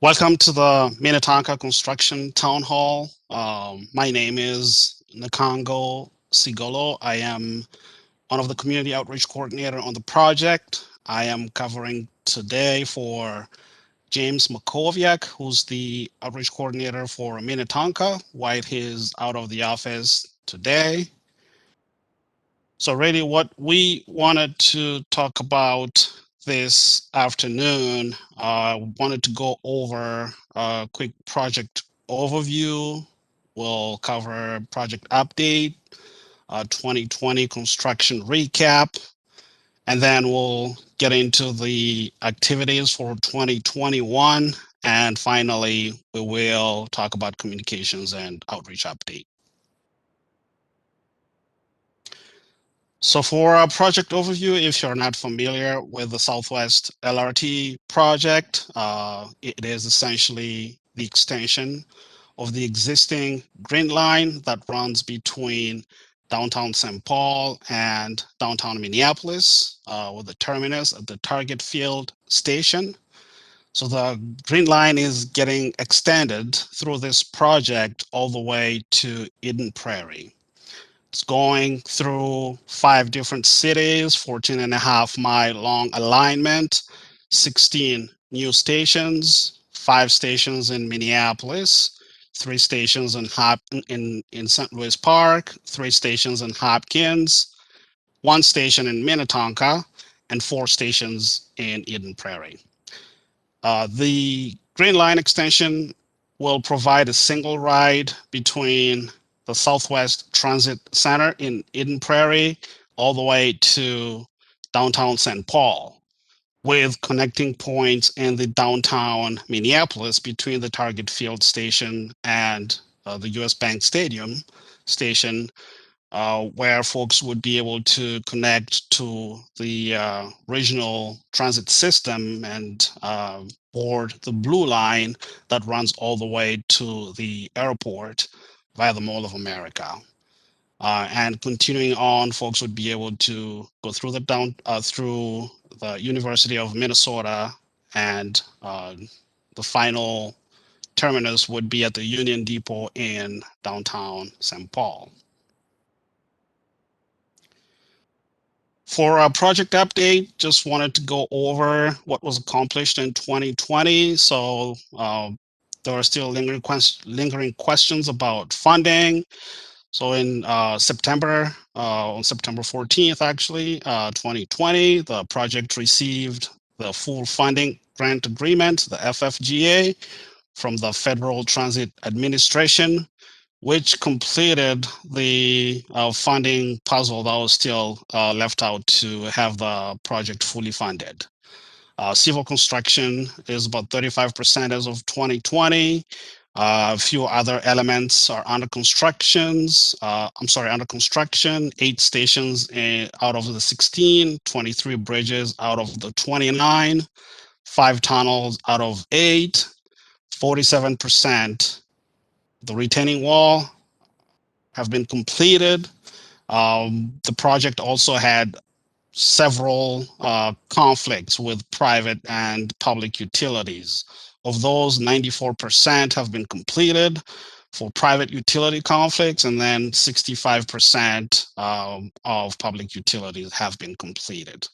Welcome to the Minnetonka Construction Town Hall. My name is Nkongo Sigolo. I am one of the community outreach coordinator on the project. I am covering today for James Makoviak, who's the outreach coordinator for Minnetonka. White is out of the office today. So really what we wanted to talk about this afternoon, wanted to go over a quick project overview. We'll cover project update, 2020 construction recap, and then we'll get into the activities for 2021. And finally, we will talk about communications and outreach update. So for a project overview, if you're not familiar with the Southwest LRT project, it is essentially the extension of the existing Green Line that runs between downtown St. Paul and downtown Minneapolis, with the terminus at the Target Field Station. So the Green Line is getting extended through this project all the way to Eden Prairie. It's going through 5 different cities, 14 and a half mile long alignment, 16 new stations, 5 stations in Minneapolis, 3 stations in St. Louis Park, 3 stations in Hopkins, 1 station in Minnetonka, and 4 stations in Eden Prairie. The Green Line extension will provide a single ride between the Southwest Transit Center in Eden Prairie all the way to downtown St. Paul, with connecting points in the downtown Minneapolis between the Target Field Station and the US Bank Stadium station, where folks would be able to connect to the regional transit system and board the Blue Line that runs all the way to the airport via the Mall of America. And continuing on, folks would be able to go through through the University of Minnesota, and the final terminus would be at the Union Depot in downtown St. Paul. For a project update, just wanted to go over what was accomplished in 2020. So there are still lingering questions about funding. So in September, on September 14th, actually, 2020, the project received the full funding grant agreement, the FFGA, from the Federal Transit Administration, which completed the funding puzzle that was still left out to have the project fully funded. Civil construction is about 35% as of 2020. A few other elements are under constructions. Under construction, 8 stations out of the 16, 23 bridges out of the 29, 5 tunnels out of 8, 47%. The retaining wall have been completed. The project also had several conflicts with private and public utilities. Of those, 94% have been completed for private utility conflicts, and then 65% of public utilities have been completed.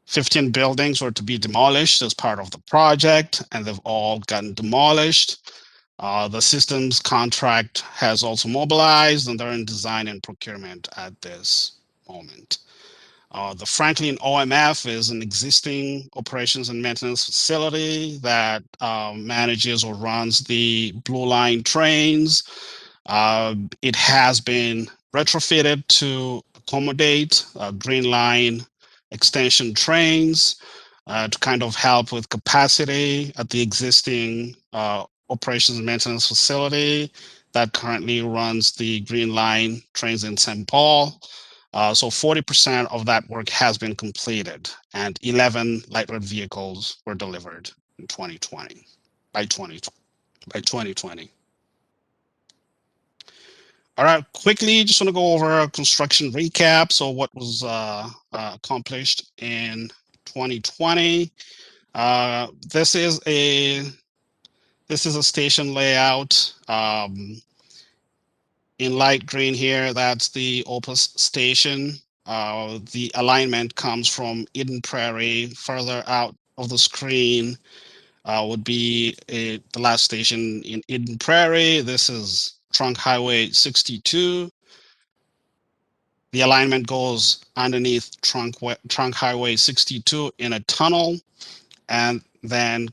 15 buildings were to be demolished as part of the project, and they've all gotten demolished. The systems contract has also mobilized, and they're in design and procurement at this moment. The Franklin OMF is an existing operations and maintenance facility that manages or runs the Blue Line trains. It has been retrofitted to accommodate Green Line extension trains to kind of help with capacity at the existing operations and maintenance facility that currently runs the Green Line trains in St. Paul. So 40% of that work has been completed, and 11 light rail vehicles were delivered in 2020, by 2020. All right, quickly, just want to go over a construction recap. So what was accomplished in 2020. This is a This is a station layout. In light green here, that's the Opus Station. The alignment comes from Eden Prairie. Further out of the screen would be the last station in Eden Prairie. This is Trunk Highway 62. The alignment goes underneath Trunk Highway 62 in a tunnel, and then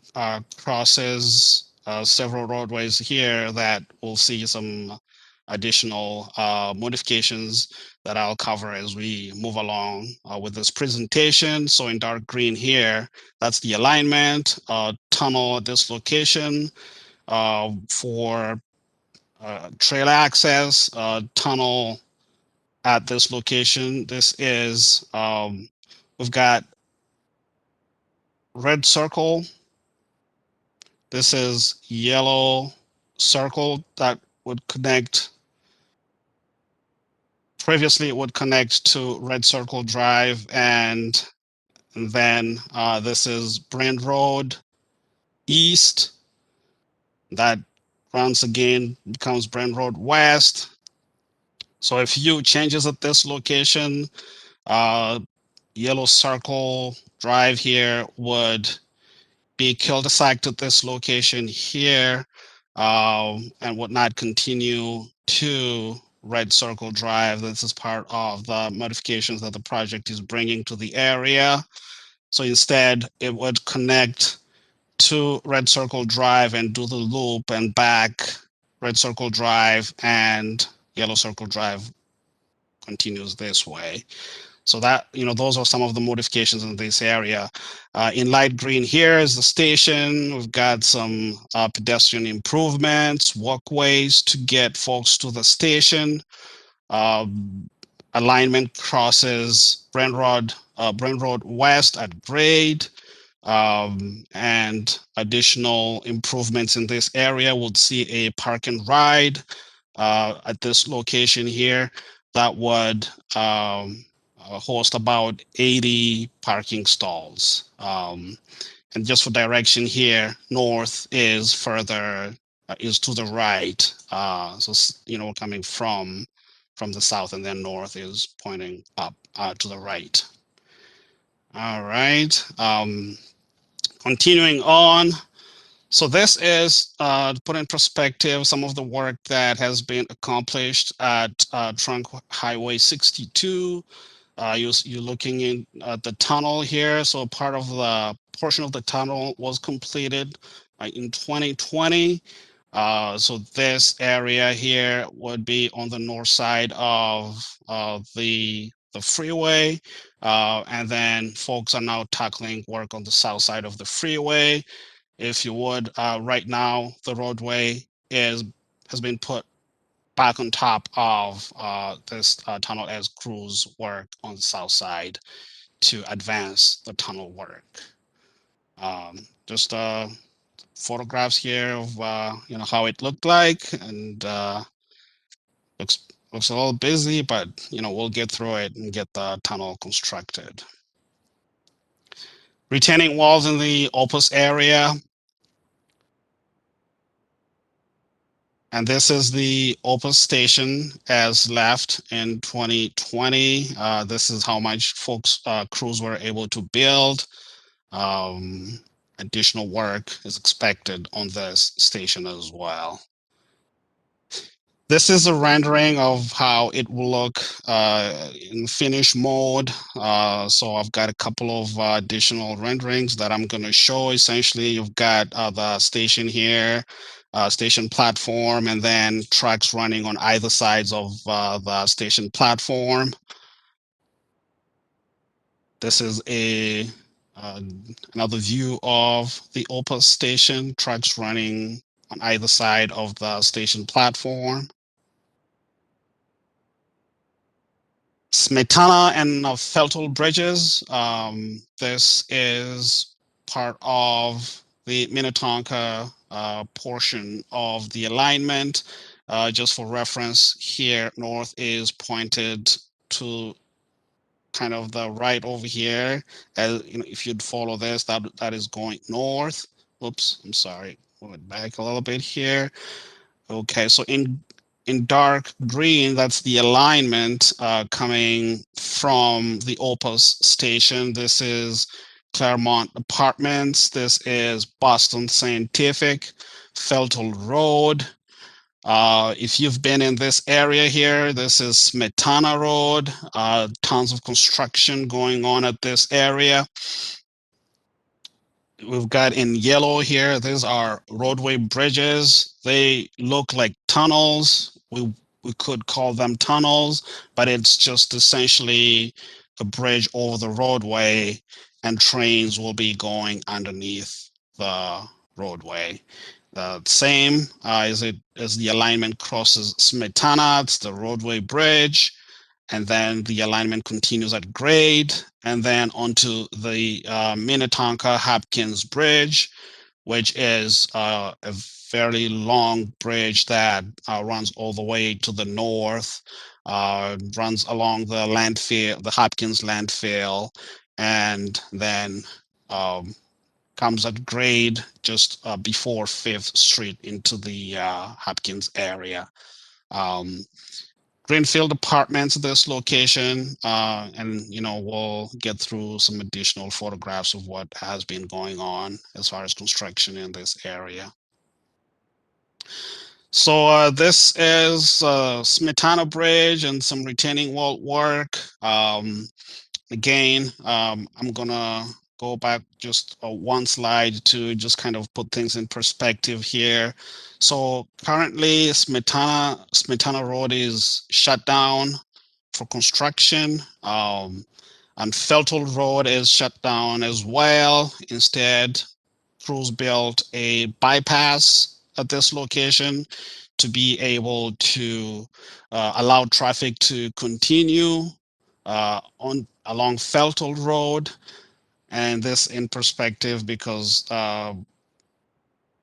crosses several roadways here that will see some additional modifications that I'll cover as we move along with this presentation. So in dark green here, that's the alignment, tunnel at this location for trail access, tunnel at this location. This is, we've got red circle. This is yellow circle that would connect. Previously, it would connect to Red Circle Drive, and then this is Brand Road East. That once again becomes Brand Road West. So a few changes at this location. Yellow Circle Drive here would be cul-de-sac to this location here, and would not continue to Red Circle Drive. This is part of the modifications that the project is bringing to the area. So instead, it would connect to Red Circle Drive and do the loop and back Red Circle Drive, and Yellow Circle Drive continues this way. So that, those are some of the modifications in this area. In light green here is the station. We've got some pedestrian improvements, walkways to get folks to the station. Alignment crosses Brent Road West at grade. And additional improvements in this area would see a park and ride at this location here that would host about 80 parking stalls. And just for direction here, north is further, is to the right. So, we're coming from the south, and then north is pointing up to the right. All right. Continuing on. So this is, to put in perspective, some of the work that has been accomplished at Trunk Highway 62. You're looking in at the tunnel here. So part of the portion of the tunnel was completed in 2020. So this area here would be on the north side of the freeway. And then folks are now tackling work on the south side of the freeway. If you would, right now, the roadway has been put back on top of this tunnel as crews work on the south side to advance the tunnel work. Just photographs here of how it looked like, and looks a little busy, but we'll get through it and get the tunnel constructed. Retaining walls in the Opus area. And this is the Opus Station as left in 2020. This is how much folks, crews were able to build. Additional work is expected on this station as well. This is a rendering of how it will look in finish mode. So I've got a couple of additional renderings that I'm going to show. Essentially, you've got the station here, station platform, and then tracks running on either sides of the station platform. This is another view of the Opus station, tracks running on either side of the station platform. Smetana and Feltel bridges. This is part of the Minnetonka portion of the alignment. Just for reference, here north is pointed to kind of the right over here. As if you'd follow this, that is going north. Oops, I'm sorry. move it back a little bit here. Okay, so in dark green, that's the alignment coming from the Opus Station. This is Claremont Apartments. This is Boston Scientific, Feltle Road. If you've been in this area here, this is Smetana Road. Tons of construction going on at this area. We've got in yellow here, these are roadway bridges. They look like tunnels. We could call them tunnels, but it's just essentially a bridge over the roadway, and trains will be going underneath the roadway. The same as the alignment crosses Smetana, it's the roadway bridge, and then the alignment continues at grade, and then onto the Minnetonka Hopkins Bridge, which is a fairly long bridge that runs all the way to the north, runs along the landfill, the Hopkins landfill, and then comes at grade just before 5th Street into the Hopkins area. Um, Greenfield Apartments at this location, and we'll get through some additional photographs of what has been going on as far as construction in this area. So this is Smetana Bridge and some retaining wall work. Again, I'm gonna go back just one slide to just kind of put things in perspective here. So currently, Smetana Road is shut down for construction, and Feltle Road is shut down as well. Instead, crews built a bypass at this location to be able to allow traffic to continue on along Feltle Road, and this in perspective because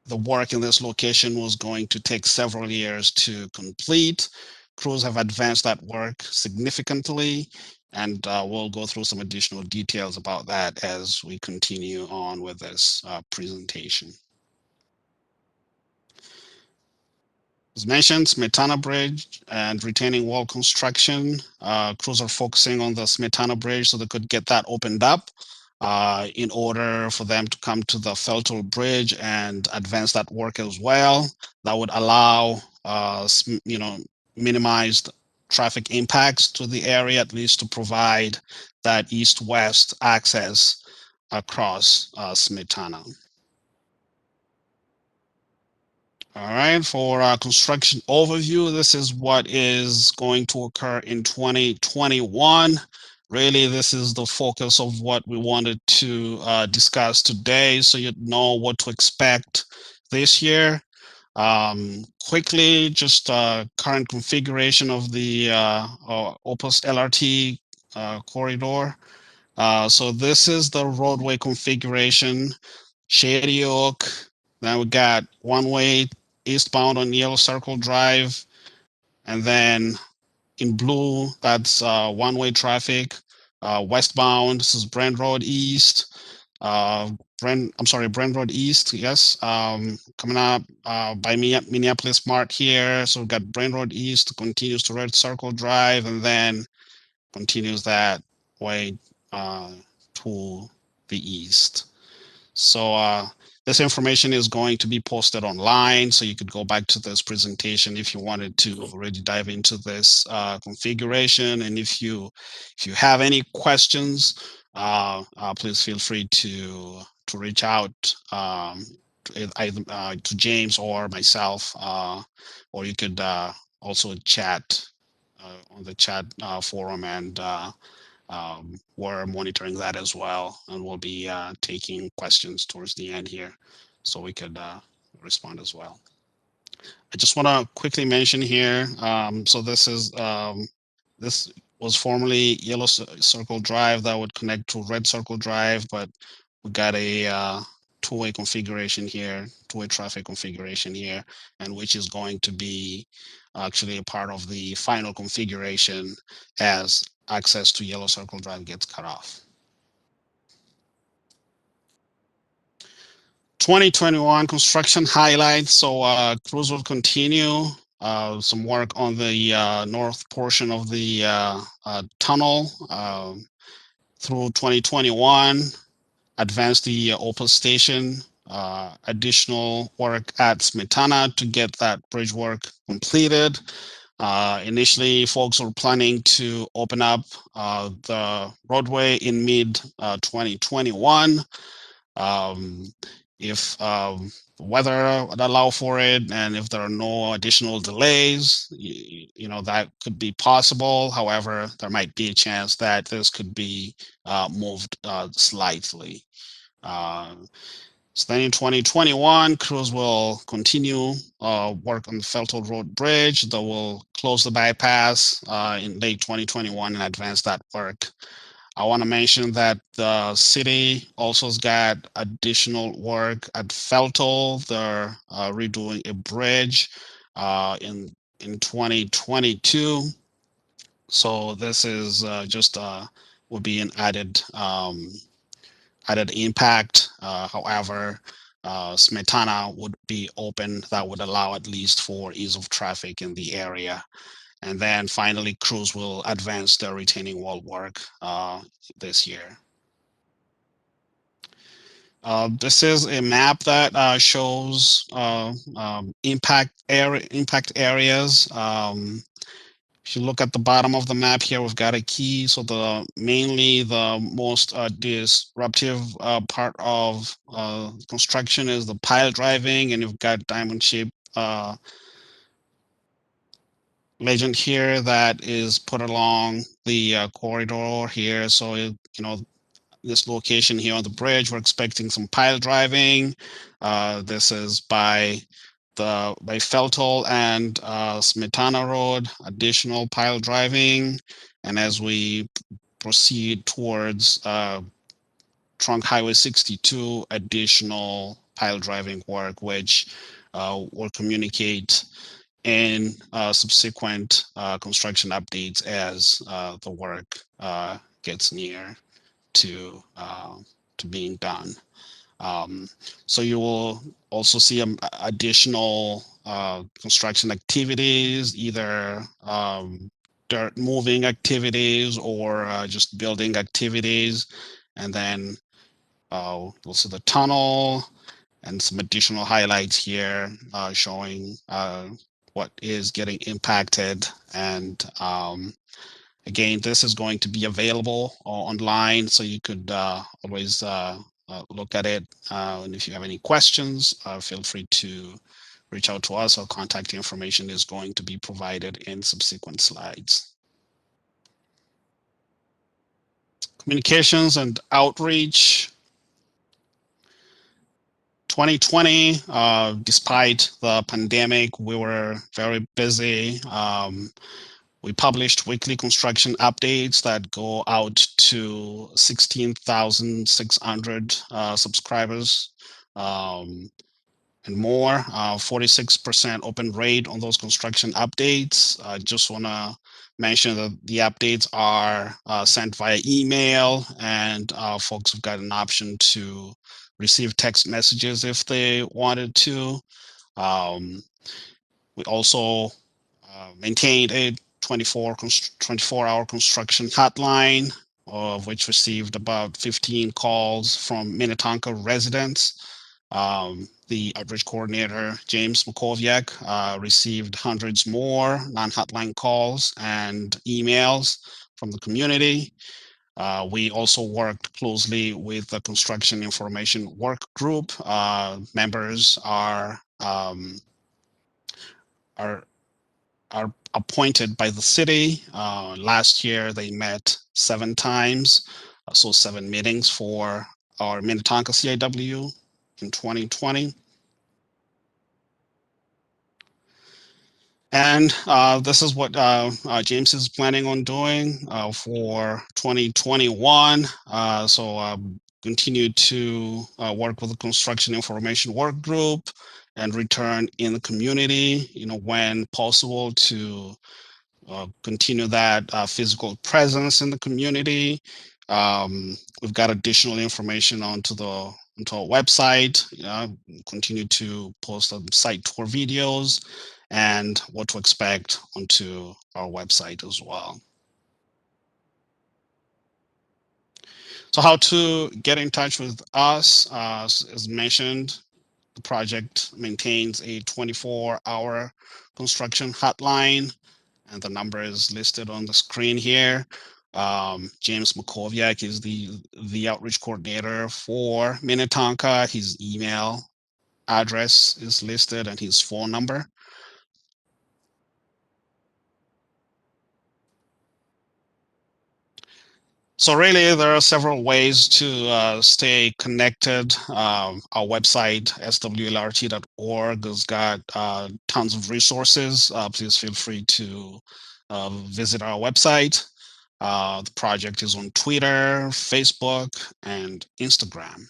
the work in this location was going to take several years to complete. Crews have advanced that work significantly, and we'll go through some additional details about that as we continue on with this presentation. As mentioned, Smetana Bridge and retaining wall construction. Crews are focusing on the Smetana Bridge so they could get that opened up in order for them to come to the Feltle Bridge and advance that work as well. That would allow, minimized traffic impacts to the area, at least to provide that east-west access across Smetana. All right, for our construction overview, this is what is going to occur in 2021. Really, this is the focus of what we wanted to discuss today, so you know what to expect this year. Quickly, just current configuration of the Opus LRT corridor. So this is the roadway configuration. Shady Oak. Then we got one-way eastbound on Yellow Circle Drive, and then in blue, that's one-way traffic. Westbound, this is Brent Road East. Brent Road East, yes. Coming up by Minneapolis Mart here. So we've got Brent Road East, continues to Red Circle Drive, and then continues that way to the east. So this information is going to be posted online, so you could go back to this presentation if you wanted to already dive into this configuration. And if you have any questions, please feel free to reach out either to James or myself, or you could also chat on the chat forum, and we're monitoring that as well, and we'll be taking questions towards the end here, so we could respond as well. I just want to quickly mention here, so this was formerly Yellow Circle Drive that would connect to Red Circle Drive, but we got a two-way configuration here, two-way traffic configuration here, and which is going to be actually a part of the final configuration as access to Yellow Circle Drive gets cut off. 2021 construction highlights. So crews will continue some work on the north portion of the tunnel through 2021. Advance the Opus Station. Additional work at Smetana to get that bridge work completed. Initially, folks were planning to open up the roadway in mid 2021. Um, if the weather would allow for it, and if there are no additional delays, that could be possible. However, there might be a chance that this could be moved slightly. Uh, so then in 2021, crews will continue work on the Felton Road Bridge. They will close the bypass in late 2021 and advance that work. I want to mention that the city also has got additional work at Felton. They're redoing a bridge in 2022. So this is just will be an added impact. However, Smetana would be open. That would allow at least for ease of traffic in the area. And then finally, crews will advance the retaining wall work this year. This is a map that shows impact areas. If you look at the bottom of the map here, we've got a key. So mainly the most disruptive part of construction is the pile driving, and you've got diamond shape legend here that is put along the corridor here. So this location here on the bridge, we're expecting some pile driving. This is by Feltol and Smetana Road, additional pile driving. And as we proceed towards Trunk Highway 62, additional pile driving work, which will communicate in subsequent construction updates as the work gets near to being done. So you will also see additional construction activities, either dirt moving activities or just building activities. And then we'll see the tunnel and some additional highlights here showing what is getting impacted. And again, this is going to be available online, so you could always look at it. And if you have any questions, feel free to reach out to us. Our contact information is going to be provided in subsequent slides. Communications and outreach. 2020, despite the pandemic, we were very busy. We published weekly construction updates that go out to 16,600 subscribers and more, 46% open rate on those construction updates. I just want to mention that the updates are sent via email, and folks have got an option to receive text messages if they wanted to. We also maintained a 24-hour construction hotline, of which received about 15 calls from Minnetonka residents. The outreach coordinator, James Makoviak, received hundreds more non-hotline calls and emails from the community. We also worked closely with the construction information work group. Members are appointed by the city. Last year, they met 7 times, so 7 meetings for our Minnetonka CIW in 2020. And this is what James is planning on doing for 2021. So continue to work with the construction information work group and return in the community, when possible, to continue that physical presence in the community. We've got additional information onto the onto our website, continue to post site tour videos and what to expect onto our website as well. So how to get in touch with us, as mentioned, the project maintains a 24-hour construction hotline, and the number is listed on the screen here. James Makoviak is the outreach coordinator for Minnetonka. His email address is listed and his phone number. So really, there are several ways to stay connected. Our website, swlrt.org, has got tons of resources. Please feel free to visit our website. The project is on Twitter, Facebook, and Instagram.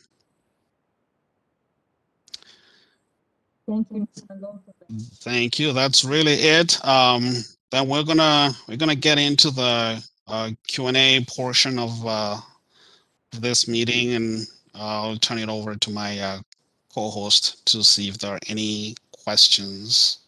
Thank you. Thank you. That's really it. Then we're gonna get into the Q&A portion of this meeting, and I'll turn it over to my co-host to see if there are any questions.